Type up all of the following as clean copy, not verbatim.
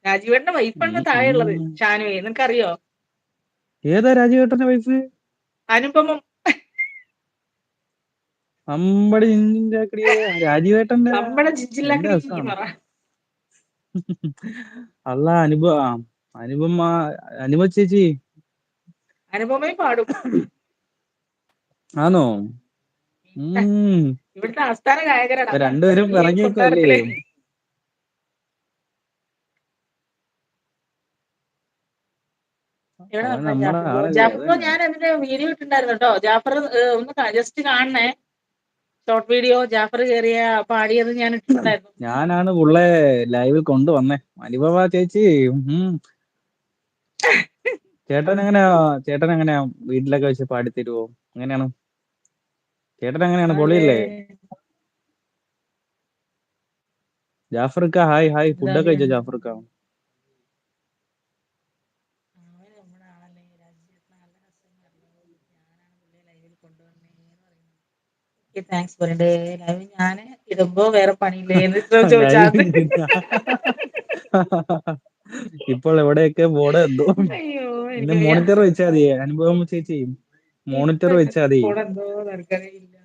രാജീവേട്ടന്റെ വൈഫാണ് ഉം, താഴെയുള്ളത്, ഉം. ഷാനുവേ, നിനക്കറിയോ? ഏതാ രാജീവേട്ടന്റെ വൈഫ്? അനുപമം. അമ്പടി ജിഞ്ചാക്കടിയെ രാജീവേട്ടന്റെ നമ്മുടെ എന്റെ ജിഞ്ചില്ലാക്കടി രസമാണ്. പറ. അല്ല അനുപമ അനുപ ചേച്ചി അനുപമയും പാടും. ആണോ? പിന്നെ ഉം. ഇവിടുത്തെ ആസ്ഥാന ഗായകരാണ്, ഇപ്പൊ അതാണ് രണ്ടുപേരും ഈ ഇറങ്ങിയേക്കുവല്ലേ? കൊട്ടാരത്തിലെ. ഇവിടെ അത് നമ്മുടെ നമ്മുടെ ജാഫർ ബ്രോ, ആളല്ലേ, ജാഫർ അത് ബ്രോ തന്നെ. ഞാൻ അതിന്റെ വീഡിയോ ഇട്ടിട്ടുണ്ടായിരുന്നു കേട്ടോ. ജാഫർ ഒന്ന് ജസ്റ്റ് കാണണേ, ഷോർട്ട് വീഡിയോ. ജാഫർ കയറിയ പാടിയത് ഞാൻ ഇട്ടിട്ടുണ്ടായിരുന്നു. ഞാനാണ് പുള്ളെ ലൈവിൽ കൊണ്ടുവന്നേ. അനുപമ ചേച്ചി. ചേട്ടൻ എങ്ങനെയാ വീട്ടിലൊക്കെ വെച്ച് പാടിത്തരുവോ? എങ്ങനെയാണ് ചേട്ടൻ? എങ്ങനെയാണ്, പൊളിയല്ലേ? ജാഫർക്ക ഹായ് ഹായ്. ഫുഡൊക്കെ കഴിച്ചോ ജാഫർക്ക? താങ്ക്സ് പറയണ്ടേ. ഞാൻ ഇടുമ്പോ വേറെ പണിയില്ലേ എന്ന് ചോദിച്ചാൽ ഇപ്പോൾ എവിടെയൊക്കെ പോടെ എന്തോ. അയ്യോ പിന്നെ എനിക്ക് വയ്യ. മോണിറ്റർ വെച്ചാൽ മതി അനുപമ ചേച്ചി, മോണിറ്റർ വെച്ചാൽ മതി. എന്തോ നടക്കറിയില്ല.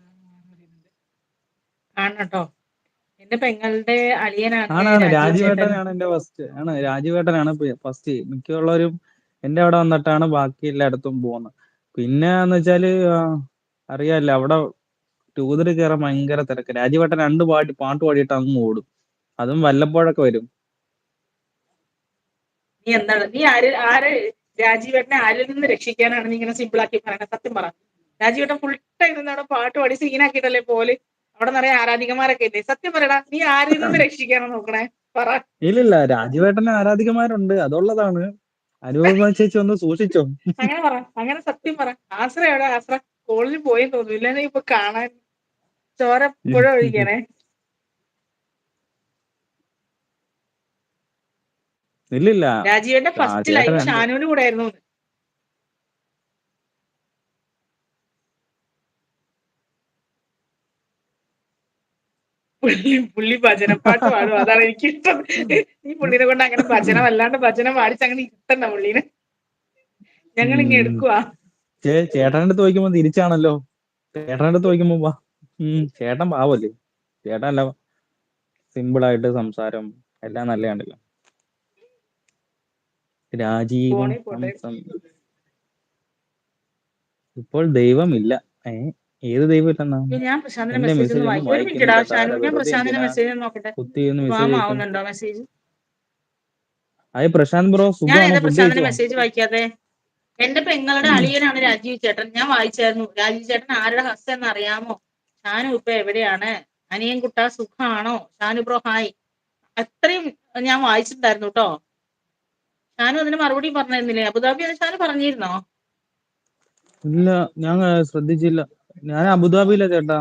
ആണ് കേട്ടോ, എന്റെ പെങ്ങളുടെ അളിയനാണ് ആണാണ് രാജീവ് ചേട്ടൻ. രാജീവേട്ടനാണ് എന്റെ ഫസ്റ്റ്. രാജീവേട്ടനാണ് ഫസ്റ്റ്. മിക്കുള്ളവരും എന്റെ അവിടെ വന്നിട്ടാണ് ബാക്കി എല്ലായിടത്തും പോകുന്നത്. പിന്നെ എന്ന് വെച്ചാല് അറിയാല്ല, അവിടെ ടൂതറി കയറാൻ ഭയങ്കര തിരക്ക്. രാജീവേട്ടൻ 2 പാട്ട് പാടിയിട്ട് അങ്ങ് ഓടും. അതും വല്ലപ്പോഴൊക്കെ വരും. നീ എന്താണ്, നീ ആര് രാജീവേട്ടനെ ആരിൽ നിന്ന് രക്ഷിക്കാനാണ് നീ ഇങ്ങനെ സിമ്പിൾ ആക്കി പറയണത്? സത്യം പറ. രാജീവേട്ടൻ ഫുൾ ടൈം നിന്ന് അവിടെ പാട്ട് പാടി സീനാക്കിയിട്ടല്ലേ പോലെ. അവിടെ നിറയെ ആരാധികമാരൊക്കെ ഇല്ലേ? സത്യം പറയടാ, നീ ആരിൽ നിന്ന് രക്ഷിക്കാനാ നോക്കണേ? പറ. ഇല്ലില്ല, രാജീവേട്ടന് ആരാധികമാരുണ്ട്, അതുള്ളതാണ്. അനുപമ ചേച്ചി ഒന്ന് സൂക്ഷിച്ചോ. അങ്ങനെ പറ, അങ്ങനെ സത്യം പറ. ആശ്ര എവിടെ? ആശ്ര കോളേജിൽ പോയി തോന്നുന്നു, ഇല്ലെന്നെ ഇപ്പൊ കാണാൻ ചോര പുഴ ഒഴിക്കണേ. ഇല്ലില്ല, രാജീവേട്ടൻ ഫസ്റ്റ് ചേട്ടൻ ലൈവ് 2. ഷാനുവിന് കൂടെ ആയിരുന്നു. പുള്ളി ഭജനപ്പാട്ട് പാടും, അതാണ് എനിക്ക് ഇഷ്ടം. ഈ പുള്ളിനെ കൊണ്ട് അങ്ങനെ ഭജന വല്ലാണ്ട് ഭജന പാടിച്ച് അങ്ങനെ ഇരുത്തണ്ട പുള്ളീനെ. ഞങ്ങൾ ഇങ്ങനെ എടുക്കുവാ. ചേട്ടൻ്റെ അടുത്ത് ചോദിക്കുമ്പോ തിരിച്ചാണല്ലോ. ചേട്ടൻ്റെ അടുത്ത് ചോദിക്കുമ്പോ ചേട്ടൻ പാവല്ലേ. ചേട്ടൻ അല്ല, സിമ്പിളായിട്ട് സംസാരം എല്ലാം നല്ല കണ്ടില്ല. രാജീവം ഫോണിൽ പോട്ടെ. ഇപ്പോൾ ദൈവമില്ല. ഏത് ദൈവം ഇല്ലെന്നാ? ഞാൻ പ്രശാന്തിന്റെ എന്റെ മെസ്സേജ് ഒന്ന് മെസ്സേജ് ഒന്നും വായിക്കും. ഒരു മിനിറ്റ് ഇടാ വായിക്കുന്നില്ല താര. ഷാനു, ഞാൻ വെറുതെ പ്രശാന്തിന്റെ എന്തിനാ മെസ്സേജ് നോക്കട്ടെ. കുത്തിയിരുന്ന് മെസ്സേജ് സ്പാം അയക്കണം? ആവുന്നുണ്ടോ മെസ്സേജ്? അതെ പ്രശാന്ത് ബ്രോ, ഞാൻ സുഖമാണോ? ഏതാ ഫുഡ് പ്രശാന്തിന്റെ കഴിച്ചോ? മെസ്സേജ് വായിക്കാതെ? എന്റെ പെങ്ങളുടെ അളിയനാണ് രാജീവ് ചേട്ടൻ. ഞാൻ വായിച്ചായിരുന്നു. രാജീവ് ചേട്ടൻ ആരുടെ ഹസ്തം എന്ന് അറിയാമോ? ഷാനു ഇപ്പൊ എവിടെയാണ്? അനിയൻ കുട്ട സുഖാണോ? Shanu bro hi. അത്രയും ഞാൻ വായിച്ചിട്ടുണ്ടായിരുന്നു കേട്ടോ. ഷാനു അതിന് മറുപടി പറഞ്ഞിരുന്നില്ലേ? അബുദാബി അത് ഷാനു പറഞ്ഞിരുന്നോ? ഇല്ല, ഞാൻ ശ്രദ്ധിച്ചില്ല. ഞാൻ അബുദാബിയിലാ ചേട്ടാ.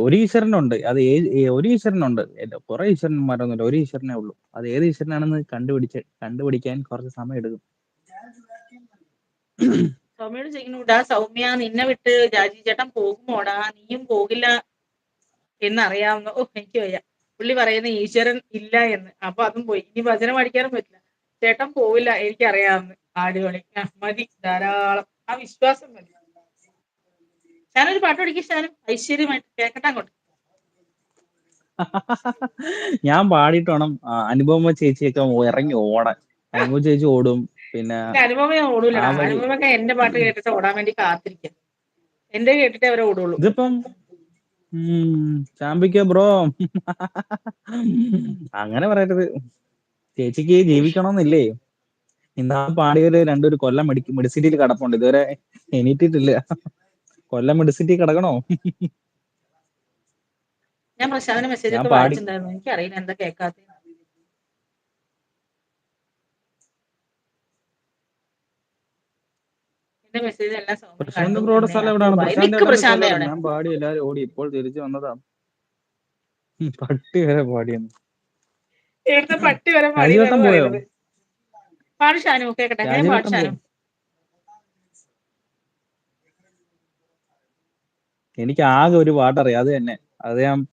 ഒരു ഈശ്വരനുണ്ട്. അത് ഒരു ഈശ്വരനുണ്ട്. കുറെ ഈശ്വരന്മാരൊന്നുമില്ല, ഒരു ഈശ്വരനേ ഉള്ളൂ. അത് ഏത് ഈശ്വരനാണെന്ന് കണ്ടുപിടിക്കാൻ കുറച്ച് സമയം എടുക്കും. സൗമ്യയോട് ചെയ്യുന്നുണ്ടാ? സൗമ്യ, നിന്നെ വിട്ട് രാജീവ് ചേട്ടൻ പോകുമോടാ? നീയും പോകില്ല എന്നറിയാവുന്ന. ഓ എനിക്ക് വയ്യ. പുള്ളി പറയുന്ന ഈശ്വരൻ ഇല്ല എന്ന്. അപ്പൊ അതും പോയി. ഇനി ഭജന പഠിക്കാനും പറ്റില്ല. ചേട്ടൻ പോവില്ല എനിക്കറിയാവുന്ന. അടിപൊളി, മതി, ധാരാളം. ആ വിശ്വാസം മതി. ഞാനൊരു പാട്ട് പഠിക്കും ഷാനും, ഐശ്വര്യമായിട്ട് കേക്കട്ടെ അങ്ങോട്ട്. ഞാൻ പാടിയിട്ട് വേണം അനുപമ ചേച്ചിയൊക്കെ ഇറങ്ങി ഓടാൻ. അനുപമ ചേച്ചി ഓടും. പിന്നെ അനുപമ ആ ഓടൂലടാ. വഴി അനുപമൊക്കെ എന്റെ പാട്ട് കേട്ടിട്ട് ഓടാൻ വേണ്ടി കാത്തിരിക്കും. എന്റെ കേട്ടിട്ടേ അവരെ ഓടുള്ളൂ. ഇതിപ്പം ചാമ്പിക്ക ബ്രോ. അങ്ങനെ പറയരുത്. ചേച്ചിക്ക് ജീവിക്കണമെന്നില്ലേ? ഇന്നാ പാടിയൊരു 2 കൊല്ലം മെഡിസിറ്റിയിൽ കിടപ്പുണ്ട്, ഇതുവരെ എണീറ്റിട്ടില്ല. കൊല്ലം മെഡിസിറ്റി കിടക്കണോ? ഞാൻ പ്രശാന്തിന്റെ മെസ്സേജ് ഞാൻ ഒക്കെ പാടി. വായിച്ചിട്ടുണ്ടായിരുന്നു. എനിക്കറിയില്ല എന്താ കേൾക്കാത്ത. എന്റെ മെസ്സേജ് എല്ലാം സൗമ്യ പ്രശാന്ത് കണ്ടു. ബ്രോയുടെ നന്നേ സ്ഥലം എവിടെയാണ്? അപ്രൂവ് ആയി. പ്രശാന്ത് നിക്ക് ഏട്ടന്റെ സ്ഥലം പ്രശാന്ത് എവിടെ? അവിടെ. ഞാൻ പാടി എല്ലാരും ഓടി, ഇപ്പോൾ തിരിച്ചു വന്നതാ. പട്ടി വരെ പാടിയെന്ന്. നേരത്തെ പട്ടി വരെ രാജുവേട്ടൻ പാടിയെന്നാണ് പോയോ? പറയുന്നത്. പാട് ഷാനു, കേക്കട്ടെ. ഞാൻ പാട് രാജുവേട്ടൻ ഷാനു. പോയോ? എനിക്ക് ആകെ ഒരു പാട്ടറിയാം, അത് തന്നെ. അത് ഞാൻ